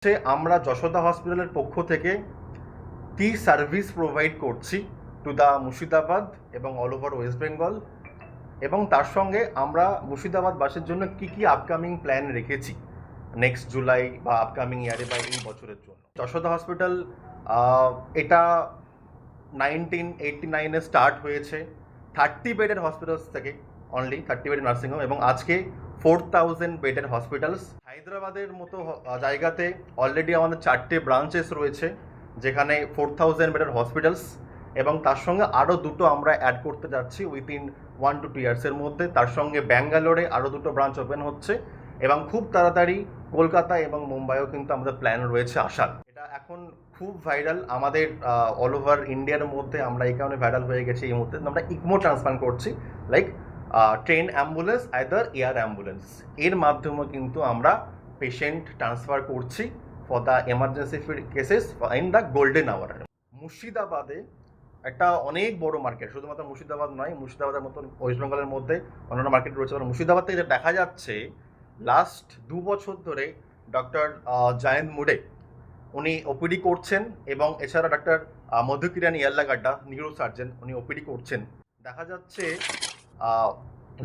আমরা যশোদা হসপিটালের পক্ষ থেকে কি সার্ভিস প্রোভাইড করছি টু দ্য মুর্শিদাবাদ এবং অল ওভার ওয়েস্ট বেঙ্গল, এবং তার সঙ্গে আমরা মুর্শিদাবাদবাসীর জন্য কি কি আপকামিং প্ল্যান রেখেছি নেক্সট জুলাই বা আপকামিং ইয়ারে বা এই বছরের জন্য। যশোদা হসপিটাল এটা 1989-এ স্টার্ট হয়েছে 30 বেডের হসপিটালস থেকে, অনলি 30 বেডের নার্সিংহোম, এবং আজকে 4000 বেডের হসপিটালস। হায়দ্রাবাদের মতো জায়গাতে অলরেডি আমাদের 4টে ব্রাঞ্চেস রয়েছে যেখানে 4000 বেডের হসপিটালস, এবং তার সঙ্গে আরও দুটো আমরা অ্যাড করতে যাচ্ছি উইথিন 1 to 2 ইয়ার্সের মধ্যে। তার সঙ্গে ব্যাঙ্গালোরে আরও দুটো ব্রাঞ্চ ওপেন হচ্ছে, এবং খুব তাড়াতাড়ি কলকাতা এবং মুম্বাইও কিন্তু আমাদের প্ল্যান রয়েছে আসার। এটা এখন খুব ভাইরাল আমাদের অল ওভার ইন্ডিয়ার মধ্যে। আমরা এই কারণে ভাইরাল হয়ে গেছি এই মুহূর্তে, আমরা ইকমো ট্রান্সপ্লান্ট করছি, like train ambulance either air ambulance, এর মাধ্যমে কিন্তু আমরা পেশেন্ট ট্রান্সফার করছি for the emergency cases in the golden hour. মুর্শিদাবাদে একটা অনেক বড় মার্কেট, শুধুমাত্র মুর্শিদাবাদ নয়, মুর্শিদাবাদের মতন ওয়েস্ট বেঙ্গলের মধ্যে অন্যান্য মার্কেট রয়েছে। মুর্শিদাবাদ থেকে যেটা দেখা যাচ্ছে, লাস্ট 2 বছর ধরে ডক্টর জায়েন্ট মুডে উনি ওপিডি করছেন, এবং এছাড়া ডক্টর মধুকিরানি ইয়াল্লাগাড্ডা নিউরো সার্জন, উনি ওপিডি করছেন। দেখা যাচ্ছে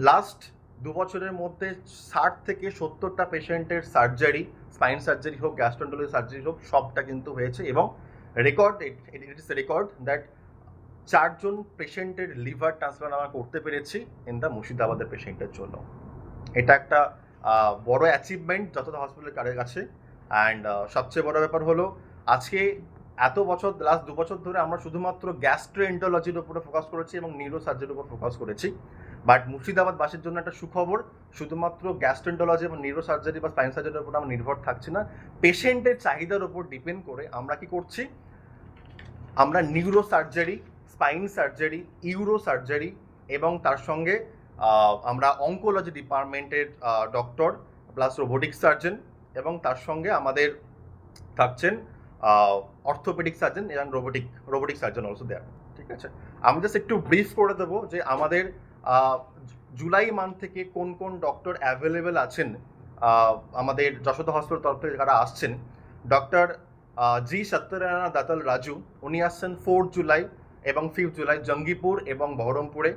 লাস্ট 2 বছরের মধ্যে 60 থেকে 70টা পেশেন্টের সার্জারি, স্পাইন সার্জারি হোক, গ্যাস্ট্রোন্টোলজি সার্জারি হোক, সবটা কিন্তু হয়েছে। এবং record, it is record that 4 জন পেশেন্টের লিভার ট্রান্সপ্লান্ট আমরা করতে পেরেছি ইন দ্য মুর্শিদাবাদের পেশেন্টের জন্য। এটা একটা বড় অ্যাচিভমেন্ট যতটা হসপিটালের কাছে। অ্যান্ড সবচেয়ে বড় ব্যাপার হলো, আজকে এত বছর, লাস্ট 2 বছর ধরে আমরা শুধুমাত্র গ্যাস্ট্রোএন্টারোলজির উপরে ফোকাস করেছি এবং নিউরো সার্জারির উপর ফোকাস করেছি। বাট মুর্শিদাবাদবাসীর জন্য একটা সুখবর, শুধুমাত্র গ্যাস্ট্রোএন্টারোলজি এবং নিউরো সার্জারি বা স্পাইন সার্জারির উপর আমরা নির্ভর থাকছি না। পেশেন্টের চাহিদার উপর ডিপেন্ড করে আমরা কি করছি, আমরা neuro surgery, spine surgery, uro surgery, এবং তার সঙ্গে আমরা অঙ্কোলজি ডিপার্টমেন্টের ডক্টর প্লাস রোবোটিক সার্জন, এবং তার সঙ্গে আমাদের থাকছেন অর্থোপেডিক সার্জন এবং রোবোটিক সার্জন অলসো দেয়ার। ঠিক আছে, আমি জাস্ট একটু ব্রিফ করে দেবো যে আমাদের জুলাই মান্থ থেকে কোন কোন ডক্টর অ্যাভেলেবেল আছেন আমাদের যশোদা হসপিটাল তরফ থেকে যারা আসছেন। ডক্টর জি সত্যনারায়ণ দাতাল রাজু, উনি আসছেন 4 জুলাই এবং 5 জুলাই জঙ্গিপুর এবং বহরমপুরে।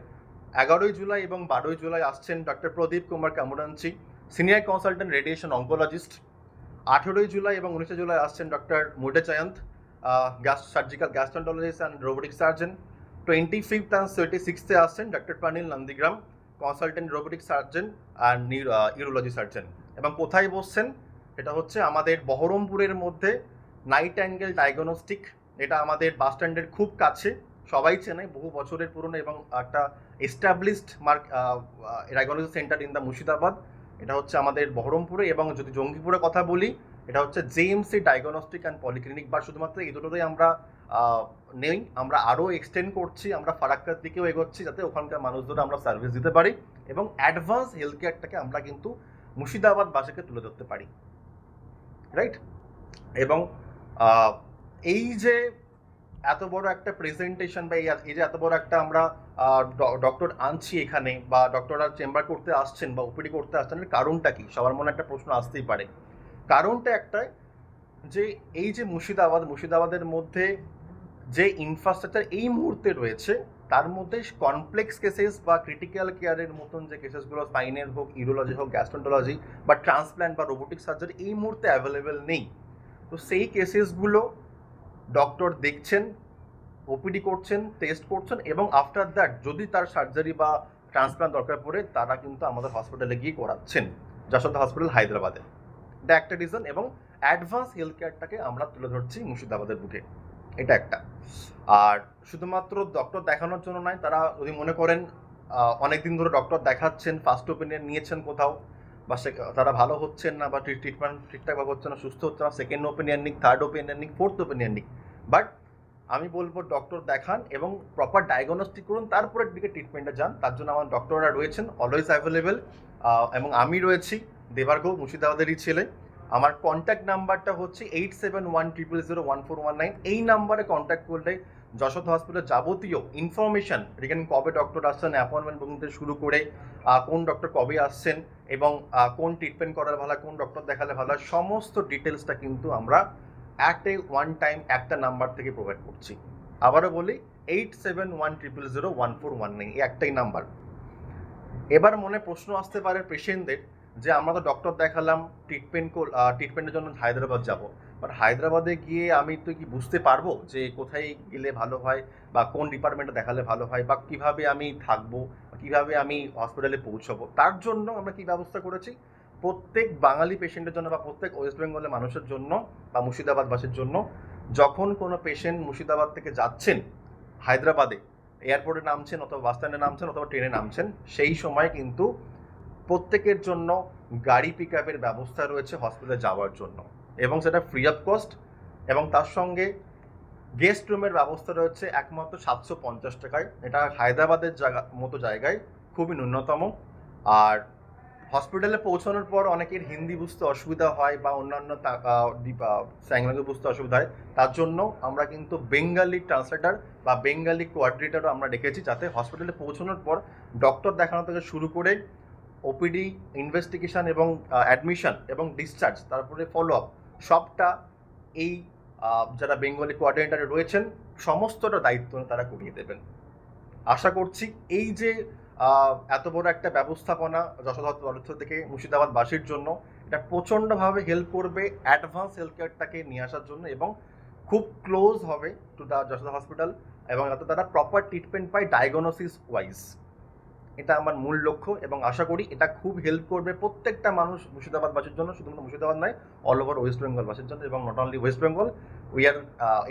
11 জুলাই এবং 12 জুলাই আসছেন ডক্টর প্রদীপ কুমার কামুরাঞ্চি, senior consultant radiation oncologist. 18 July এবং 19 জুলাই আসছেন ডক্টর মুডে Jayanta, surgical gastroenterologist and robotic surgeon. 25th and 26th আসছেন doctor Pranil Nandigram, consultant robotic surgeon and urology surgeon. এবং কোথায় বসছেন, এটা হচ্ছে আমাদের বহরমপুরের মধ্যে নাইট অ্যাঙ্গেল ডায়াগনস্টিক। এটা আমাদের বাস স্ট্যান্ডের খুব কাছে, সবাই চেনে, বহু বছরের পুরনো এবং একটা established diagnosis centre in the Murshidabad. এটা হচ্ছে আমাদের বহরমপুরে। এবং যদি জঙ্গিপুরের কথা বলি, এটা হচ্ছে জেএমসি ডায়াগনস্টিক অ্যান্ড পলিক্লিনিক। বা শুধুমাত্র এই দুটোতেই আমরা নেই, আমরা আরও এক্সটেন্ড করছি, আমরা ফারাক্কার দিকেও এগোচ্ছি যাতে ওখানকার মানুষদের আমরা সার্ভিস দিতে পারি এবং অ্যাডভান্স হেলথ কেয়ারটাকে আমরা কিন্তু মুর্শিদাবাদবাসীকে তুলে ধরতে পারি, রাইট। এবং এই যে এত বড় একটা প্রেজেন্টেশন বা এই যে এত বড় একটা আমরা ডক্টর আনছি এখানে, বা ডক্টররা চেম্বার করতে আসছেন বা ওপিডি করতে আসছেন, কারণটা কি সবার মনে একটা প্রশ্ন আসতেই পারে। কারণটা একটাই, যে এই যে মুর্শিদাবাদের মধ্যে যে ইনফ্রাস্ট্রাকচার এই মুহূর্তে রয়েছে, তার মধ্যে কমপ্লেক্স কেসেস বা ক্রিটিক্যাল কেয়ারের মতন যে কেসেসগুলো, স্পাইনের হোক, ইউরোলজি হোক, গ্যাস্ট্রোন্টোলজি বা ট্রান্সপ্ল্যান্ট বা রোবোটিক সার্জারি এই মুহূর্তে অ্যাভেলেবেল নেই। তো সেই কেসেসগুলো ডক্টর দেখছেন, ওপিডি করছেন, টেস্ট করছেন, এবং আফটার দ্যাট যদি তার সার্জারি বা ট্রান্সপ্ল্যান্ট দরকার পড়ে, তারা কিন্তু আমাদের হসপিটালে গিয়ে করাচ্ছেন, যশোদা হসপিটাল হায়দ্রাবাদে। এটা একটা রিজন। এবং অ্যাডভান্স হেলথ কেয়ারটাকে আমরা তুলে ধরছি মুর্শিদাবাদের বুকে, এটা একটা। আর শুধুমাত্র ডক্টর দেখানোর জন্য নয়, তারা যদি মনে করেন অনেকদিন ধরে ডক্টর দেখাচ্ছেন, ফার্স্ট ওপিনিয়ন নিয়েছেন কোথাও, বা তারা ভালো হচ্ছেন না, বা ট্রিটমেন্ট ঠিকঠাকভাবে হচ্ছে না, সুস্থ হচ্ছে না, সেকেন্ড ওপিনিয়ন নিক, থার্ড ওপিনিয়ন নিক, ফোর্থ ওপিনিয়ন নিক। বাট আমি বলবো ডক্টর দেখান এবং প্রপার ডায়াগনস্টিক করুন, তারপরের দিকে ট্রিটমেন্টে যান। তার জন্য আমার ডক্টররা রয়েছেন, অলওয়েজ অ্যাভেলেবেল। এবং আমি রয়েছি, দেবার্ঘ মুর্শিদাবাদেরই ছেলে। আমার কন্ট্যাক্ট নাম্বারটা হচ্ছে 8710001419। এই নাম্বারে কন্ট্যাক্ট করলে যশোদ হসপিটালের যাবতীয় ইনফরমেশন রিগার্ডিং কবে ডক্টর আসছেন, অ্যাপয়েন্টমেন্ট বুকিং থেকে শুরু করে কোন ডক্টর কবে আসছেন এবং কোন ট্রিটমেন্ট করার ভালো, কোন ডক্টর দেখালে ভালো, সমস্ত ডিটেলসটা কিন্তু আমরা ওয়ান টাইম একটা নাম্বার থেকে প্রোভাইড করছি। আবারও বলি 8710001419 এই একটাই নাম্বার। এবার মনে প্রশ্ন আসতে পারে পেশেন্টদের যে আমরা তো ডক্টর দেখালাম, ট্রিটমেন্টের জন্য হায়দ্রাবাদ যাব, বাট হায়দ্রাবাদে গিয়ে আমি তো কি বুঝতে পারবো যে কোথায় গেলে ভালো হয় বা কোন ডিপার্টমেন্টে দেখালে ভালো হয় বা কিভাবে আমি থাকবো, কিভাবে আমি হসপিটালে পৌঁছাবো? তার জন্য আমরা কি ব্যবস্থা করেছি, প্রত্যেক বাঙালি পেশেন্টের জন্য বা প্রত্যেক ওয়েস্ট বেঙ্গলের মানুষের জন্য বা মুর্শিদাবাদবাসীর জন্য, যখন কোনো পেশেন্ট মুর্শিদাবাদ থেকে যাচ্ছেন হায়দ্রাবাদে, এয়ারপোর্টে নামছেন অথবা বাস স্ট্যান্ডে নামছেন অথবা ট্রেনে নামছেন, সেই সময় কিন্তু প্রত্যেকের জন্য গাড়ি পিক আপের ব্যবস্থা রয়েছে হসপিটালে যাওয়ার জন্য, এবং সেটা ফ্রি অফ কস্ট, এবং তার সঙ্গে গেস্ট রুমের ব্যবস্থা রয়েছে একমাত্র 750 টাকায়। এটা হায়দ্রাবাদের মতো জায়গায় খুবই ন্যূনতম। আর হসপিটালে পৌঁছানোর পর অনেকের হিন্দি বুঝতে অসুবিধা হয় বা অন্যান্য ল্যাঙ্গুয়েজ বুঝতে অসুবিধা হয়, তার জন্য আমরা কিন্তু বেঙ্গালি ট্রান্সলেটার বা বেঙ্গালি কোঅর্ডিনেটরও আমরা রেখেছি, যাতে হসপিটালে পৌঁছানোর পর ডক্টর দেখানো থেকে শুরু করে ওপিডি, ইনভেস্টিগেশন এবং অ্যাডমিশন এবং ডিসচার্জ, তারপরে ফলো আপ, সবটা এই যারা বেঙ্গলি কোঅর্ডিনেটারে রয়েছেন সমস্তটা দায়িত্ব তারা করিয়ে দেবেন। আশা করছি এই যে এত বড় একটা ব্যবস্থাপনা যশোদ হসপিটাল থেকে মুর্শিদাবাদবাসীর জন্য, এটা প্রচণ্ডভাবে হেল্প করবে অ্যাডভান্স হেলথ কেয়ারটাকে নিয়ে আসার জন্য, এবং খুব ক্লোজ হবে টু দ্য যশোদ হসপিটাল, এবং যাতে তারা প্রপার ট্রিটমেন্ট পায় ডায়াগনোসিস ওয়াইজ। এটা আমার মূল লক্ষ্য, এবং আশা করি এটা খুব হেল্প করবে প্রত্যেকটা মানুষ মুর্শিদাবাদবাসীর জন্য, শুধুমাত্র মুর্শিদাবাদ নয়, অল ওভার ওয়েস্ট বেঙ্গলবাসীর জন্য। এবং not only West Bengal, we are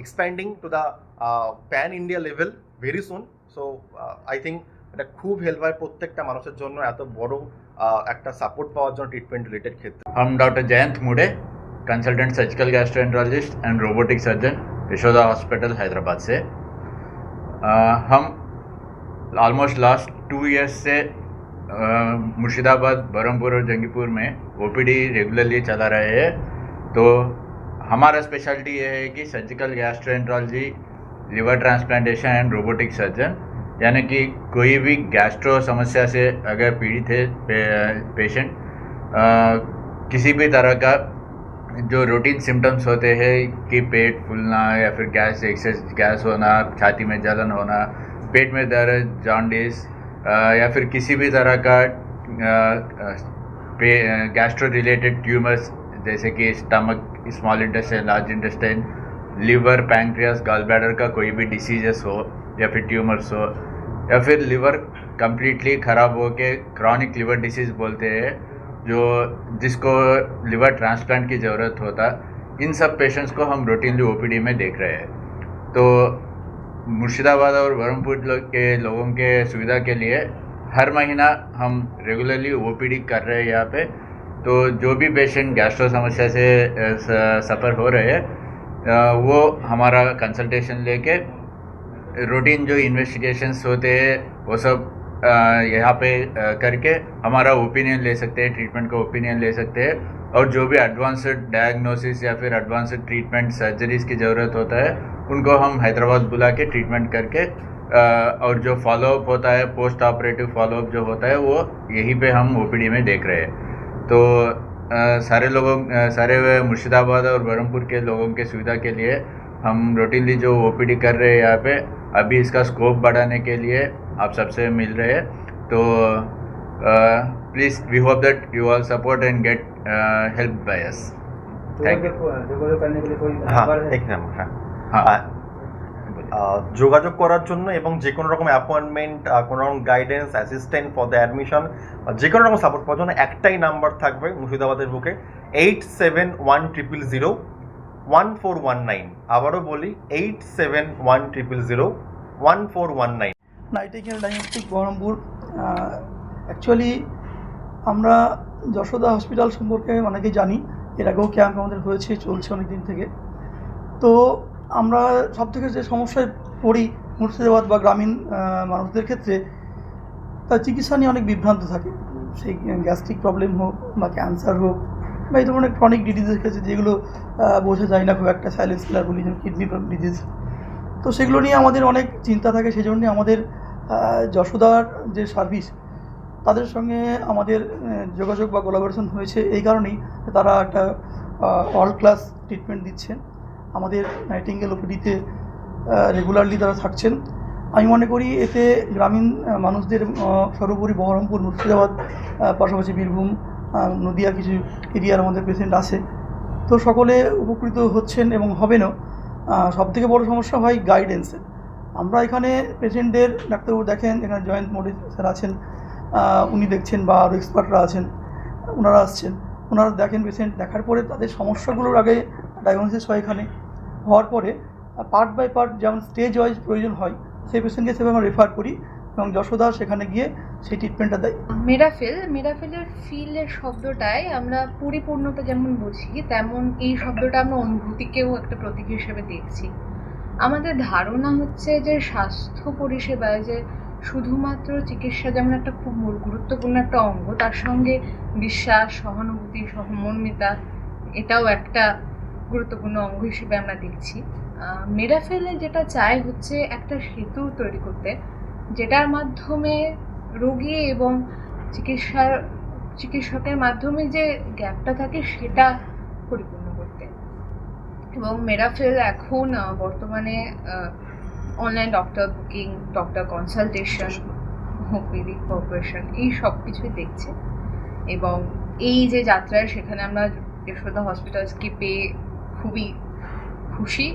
expanding to the pan India level very soon. So I think এটা খুব হেল্প হয় প্রত্যেকটা মানুষের জন্য এত বড় একটা সাপোর্ট পাওয়ার জন্য ট্রিটমেন্ট রিলেটেড ক্ষেত্রে। हम डॉक्टर जयंत मुड़े, consultant surgical gastroenterologist and robotic surgeon, Yashoda hospital Hyderabad से। हम ऑलमोस्ट लास्ट 2 ईयर्स से मुर्शिदाबाद, बरहमपुर और जंगीपुर में ओपीडी रेगुलरली चला रहे हैं। तो हमारा स्पेशलिटी ये है कि surgical gastroenterology, liver transplantation and robotic surgeon, यानी कि कोई भी गैस्ट्रो समस्या से अगर पीड़ित है पेशेंट, किसी भी तरह का जो रूटीन सिम्टम्स होते हैं कि पेट फूलना या फिर एक्सेस गैस होना, छाती में जलन होना, पेट में दर्द, जॉन्डिस, या फिर किसी भी तरह का गैस्ट्रो रिलेटेड ट्यूमर्स जैसे कि stomach, small intestine, large intestine, liver, pancreas, gall bladder का कोई भी डिसीजेस हो या फिर ट्यूमर्स हो, या फिर लिवर कम्प्लीटली ख़राब हो के क्रॉनिक लिवर डिसीज़ बोलते हैं, जो जिसको लिवर ट्रांसप्लांट की ज़रूरत होता, इन सब पेशेंट्स को हम रूटीनली ओपीडी में देख रहे हैं। तो मुर्शिदाबाद और बरहमपुर के लोगों के सुविधा के लिए हर महीना हम रेगुलरली ओपीडी कर रहे हैं यहाँ पे। तो जो भी पेशेंट गैस्ट्रो समस्या से सफ़र हो रहे हैं, वो हमारा कंसल्टेशन लेके रूटीन जो इन्वेस्टिगेशंस होते हैं वो सब यहाँ पे करके हमारा ओपिनियन ले सकते हैं, ट्रीटमेंट का ओपिनियन ले सकते हैं, और जो भी एडवांस्ड डायग्नोसिस या फिर एडवांस्ड ट्रीटमेंट सर्जरीज की ज़रूरत होता है उनको हम हैदराबाद बुला के ट्रीटमेंट करके, और जो फॉलोअप होता है, पोस्ट ऑपरेटिव फॉलोअप जो होता है, वो यहीं पे हम ओपीडी में देख रहे हैं। तो सारे मुर्शिदाबाद और बरहमपुर के लोगों के सुविधा के लिए हम रूटीनली जो ओपीडी कर रहे हैं यहाँ पे, अभी इसका स्कोप बढ़ाने के लिए आप सबसे मिल रहे हैं। तो please we hope that you all support and get help by us. Thank you. যোগাযোগ করার জন্য এবং যে কোনো রকম অ্যাপয়েন্টমেন্ট, কোনো রকম guidance, assistant for the admission, যে কোনো রকম সাপোর্ট পাওয়ার জন্য একটাই নাম্বার থাকবে মুর্শিদাবাদের বুকে, 8710001419। আবারও বলি 8710001419। Nightingale diagnostic Baharampur. অ্যাকচুয়ালি আমরা যশোদা হসপিটাল সম্পর্কে অনেকেই জানি, এর আগেও ক্যাম্প আমাদের হয়েছে, চলছে অনেক দিন থেকে। তো আমরা সব থেকে যে সমস্যায় পড়ি মুর্শিদাবাদ বা গ্রামীণ মানুষদের ক্ষেত্রে, তার চিকিৎসা নিয়ে অনেক বিভ্রান্ত থাকে। সেই গ্যাস্ট্রিক প্রবলেম হোক বা ক্যান্সার হোক বা এই ধরনের ক্রনিক ডিজিজের ক্ষেত্রে যেগুলো বোঝা যায় না খুব একটা, সাইলেন্স কিলার বলি, যেমন কিডনি ডিজিজ। তো সেগুলো নিয়ে আমাদের অনেক চিন্তা থাকে, সেই জন্যে আমাদের যশোদার যে সার্ভিস তাদের সঙ্গে আমাদের যোগাযোগ বা কোলাবোরেশন হয়েছে এই কারণেই তারা একটা অল ক্লাস ট্রিটমেন্ট দিচ্ছেন। আমাদের নাইটিঙ্গেল ওপিডিতে রেগুলারলি তারা থাকছেন। আমি মনে করি এতে গ্রামীণ মানুষদের সর্বোপরি বহরমপুর, মুর্শিদাবাদ, পাশাপাশি বীরভূম, নদিয়া কিছু এরিয়ার আমাদের পেশেন্ট আছে, তো সকলে উপকৃত হচ্ছেন এবং হবেনও। সবথেকে বড় সমস্যা হয় গাইডেন্সের। আমরা এখানে পেশেন্টদের ডাক্তারবাবু দেখেন, এখানে জয়েন্ট মোডে স্যার আছেন, উনি দেখছেন বা আরও এক্সপার্টরা আছেন, ওনারা আসছেন, ওনারা দেখেন পেশেন্ট, দেখার পরে তাদের সমস্যাগুলোর আগে ডায়াগনোসিস হয় এখানে, হওয়ার পরে পার্ট বাই পার্ট যেমন স্টেজ ওয়াইজ প্রয়োজন হয় সেই পেশেন্টকে সেভাবে আমরা রেফার করি এবং যশোদা সেখানে গিয়ে সেই ট্রিটমেন্টটা দেয়। মেরাফিলের ফিলের শব্দটায় আমরা পরিপূর্ণতা যেমন বুঝি, তেমন এই শব্দটা আমরা অনুভূতিকেও একটা প্রতীক হিসেবে দেখছি। আমাদের ধারণা হচ্ছে যে স্বাস্থ্য পরিষেবায় যে শুধুমাত্র চিকিৎসা যেমন একটা খুব গুরুত্বপূর্ণ একটা অঙ্গ, তার সঙ্গে বিশ্বাস, সহানুভূতি, সহমর্মিতা এটাও একটা গুরুত্বপূর্ণ অঙ্গ হিসেবে আমরা দেখছি। মেরাফেলে যেটা চায় হচ্ছে একটা সেতু তৈরি করতে, যেটার মাধ্যমে রোগী এবং চিকিৎসকের মাধ্যমে যে গ্যাপটা থাকে সেটা পরিপূর্ণ করতে। এবং মেরাফেল এখন বর্তমানে online doctor booking, doctor consultation, OPD operation এই সব কিছুই দেখছে। এবং এই যে যাত্রায় সেখানে আমরা যশোদা হসপিটালসকে পেয়ে খুবই খুশি।